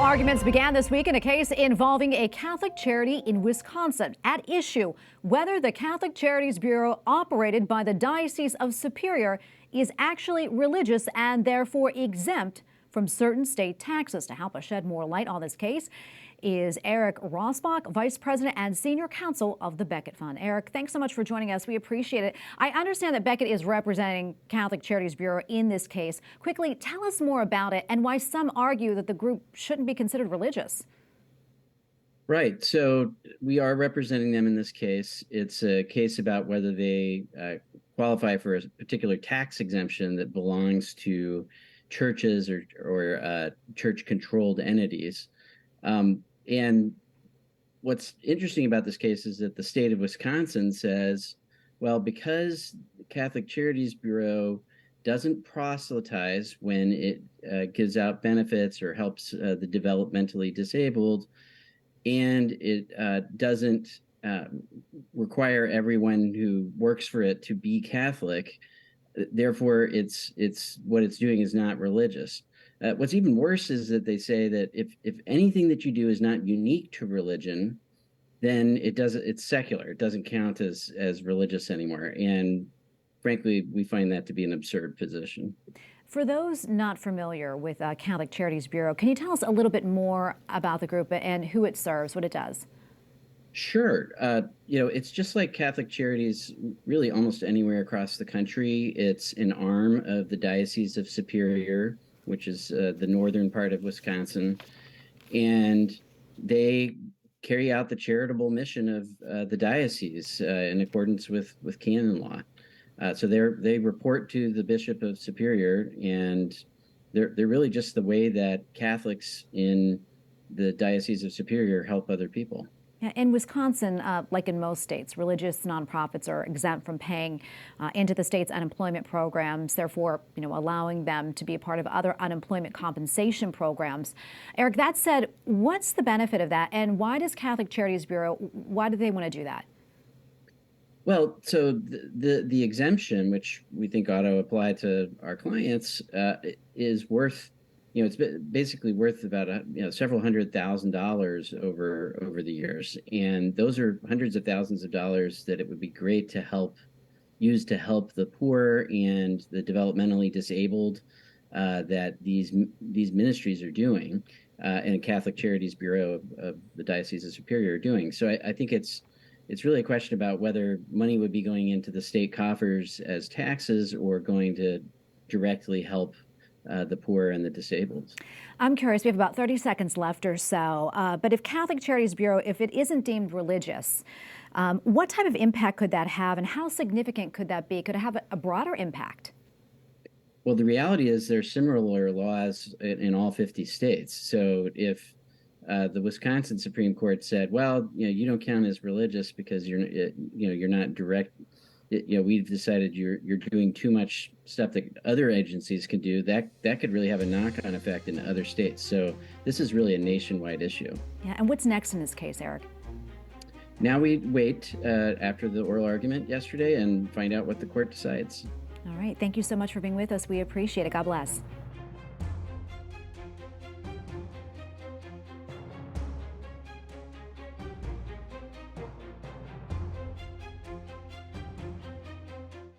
arguments began this week in a case involving a Catholic charity in Wisconsin. At issue, whether the Catholic Charities Bureau operated by the Diocese of Superior is actually religious and therefore exempt from certain state taxes. To help us shed more light on this case is Eric Rassbach, Vice President and Senior Counsel of the Becket Fund. Eric, thanks so much for joining us. We appreciate it. I understand that Becket is representing Catholic Charities Bureau in this case. Quickly, tell us more about it and why some argue that the group shouldn't be considered religious. Right. So we are representing them in this case. It's a case about whether they qualify for a particular tax exemption that belongs to churches or church-controlled entities. And what's interesting about this case is that the state of Wisconsin says, well, because the Catholic Charities Bureau doesn't proselytize when it gives out benefits or helps the developmentally disabled, and it doesn't require everyone who works for it to be Catholic, therefore it's what it's doing is not religious. What's even worse is that they say that if anything that you do is not unique to religion, then it's secular. It doesn't count as religious anymore. And frankly, we find that to be an absurd position. For those not familiar with Catholic Charities Bureau, can you tell us a little bit more about the group and who it serves, what it does? Sure. It's just like Catholic Charities really almost anywhere across the country. It's an arm of the Diocese of Superior, which is the northern part of Wisconsin, and they carry out the charitable mission of the diocese in accordance with canon law. So they report to the Bishop of Superior, and they're really just the way that Catholics in the Diocese of Superior help other people. Yeah, in Wisconsin, like in most states, religious nonprofits are exempt from paying into the state's unemployment programs, therefore, allowing them to be a part of other unemployment compensation programs. Eric, that said, what's the benefit of that, and why does Catholic Charities Bureau, why do they want to do that? Well, so the exemption, which we think ought to apply to our clients, is worth, it's basically worth about several $100,000 over the years, and those are hundreds of thousands of dollars that it would be great to use to help the poor and the developmentally disabled that these ministries are doing, and Catholic Charities Bureau of the Diocese of Superior are doing. So I think it's really a question about whether money would be going into the state coffers as taxes or going to directly help the poor and the disabled. I'm curious, we have about 30 seconds left or so, but if Catholic Charities Bureau, if it isn't deemed religious, what type of impact could that have, and how significant could that be? Could it have a broader impact? Well, the reality is there's similar laws in all 50 states. So if the Wisconsin Supreme Court said, well, you don't count as religious because you're not direct. We've decided you're doing too much stuff that other agencies can do. That could really have a knock-on effect in other states. So this is really a nationwide issue. Yeah, and what's next in this case, Eric? Now we wait after the oral argument yesterday and find out what the court decides. All right. Thank you so much for being with us. We appreciate it. God bless.